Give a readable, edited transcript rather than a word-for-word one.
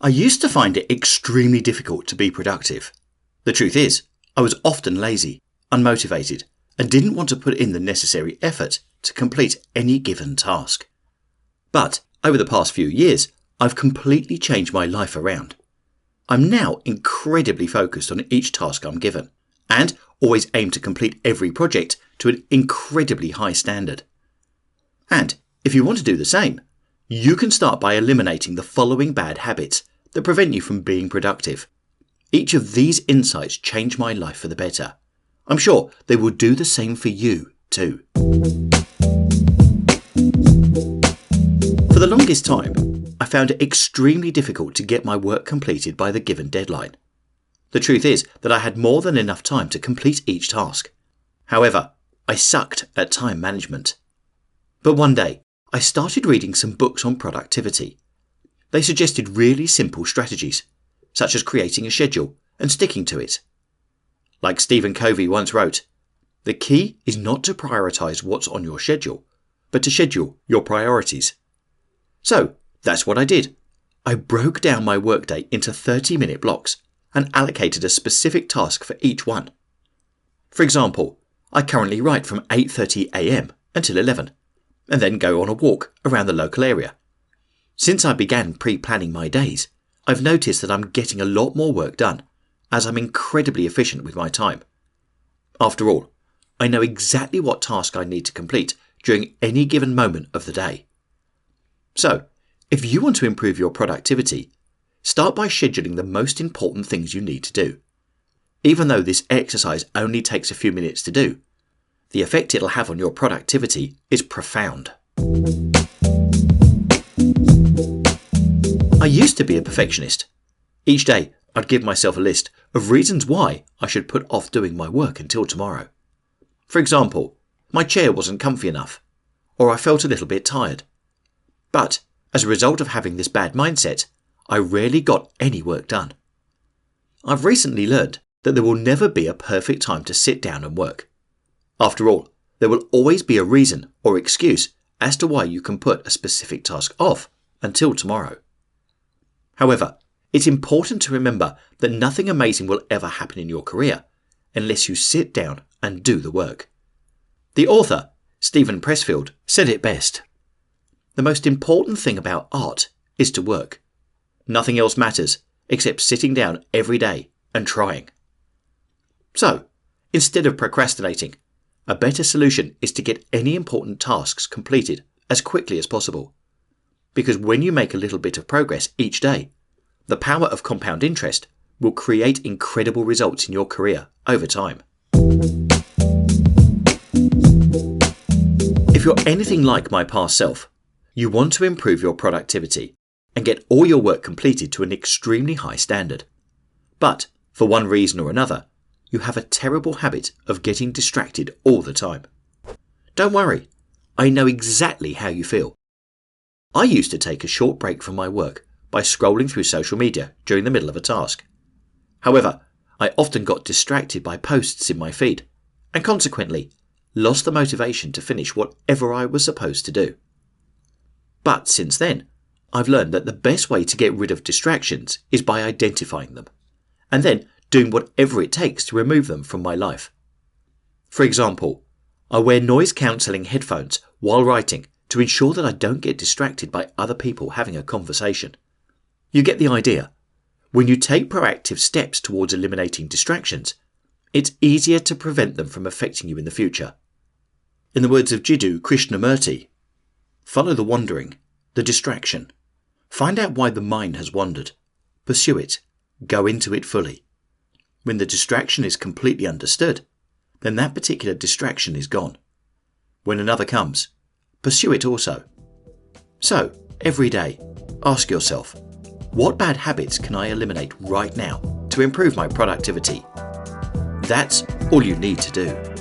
I used to find it extremely difficult to be productive. The truth is, I was often lazy, unmotivated, and didn't want to put in the necessary effort to complete any given task. But over the past few years, I've completely changed my life around. I'm now incredibly focused on each task I'm given, and always aim to complete every project to an incredibly high standard. And if you want to do the same, you can start by eliminating the following bad habits that prevent you from being productive. Each of these insights changed my life for the better. I'm sure they will do the same for you too. For the longest time, I found it extremely difficult to get my work completed by the given deadline. The truth is that I had more than enough time to complete each task. However, I sucked at time management. But one day, I started reading some books on productivity. They suggested really simple strategies, such as creating a schedule and sticking to it. Like Stephen Covey once wrote, "The key is not to prioritize what's on your schedule, but to schedule your priorities." So that's what I did. I broke down my workday into 30-minute blocks and allocated a specific task for each one. For example, I currently write from 8:30 a.m. until 11, and then go on a walk around the local area. Since I began pre-planning my days, I've noticed that I'm getting a lot more work done, as I'm incredibly efficient with my time. After all, I know exactly what task I need to complete during any given moment of the day. So, if you want to improve your productivity, start by scheduling the most important things you need to do. Even though this exercise only takes a few minutes to do, the effect it'll have on your productivity is profound. I used to be a perfectionist. Each day, I'd give myself a list of reasons why I should put off doing my work until tomorrow. For example, my chair wasn't comfy enough, or I felt a little bit tired. But as a result of having this bad mindset, I rarely got any work done. I've recently learned that there will never be a perfect time to sit down and work. After all, there will always be a reason or excuse as to why you can put a specific task off until tomorrow. However, it's important to remember that nothing amazing will ever happen in your career unless you sit down and do the work. The author, Stephen Pressfield, said it best. The most important thing about art is to work. Nothing else matters except sitting down every day and trying. So, instead of procrastinating, a better solution is to get any important tasks completed as quickly as possible. Because when you make a little bit of progress each day, the power of compound interest will create incredible results in your career over time. If you're anything like my past self, you want to improve your productivity and get all your work completed to an extremely high standard. But, for one reason or another, you have a terrible habit of getting distracted all the time. Don't worry, I know exactly how you feel. I used to take a short break from my work by scrolling through social media during the middle of a task. However, I often got distracted by posts in my feed, and consequently, lost the motivation to finish whatever I was supposed to do. But since then, I've learned that the best way to get rid of distractions is by identifying them, and then doing whatever it takes to remove them from my life. For example, I wear noise-cancelling headphones while writing to ensure that I don't get distracted by other people having a conversation. You get the idea. When you take proactive steps towards eliminating distractions, it's easier to prevent them from affecting you in the future. In the words of Jiddu Krishnamurti, follow the wandering, the distraction. Find out why the mind has wandered. Pursue it. Go into it fully. When the distraction is completely understood, then that particular distraction is gone. When another comes, pursue it also. So, every day, ask yourself, what bad habits can I eliminate right now to improve my productivity? That's all you need to do.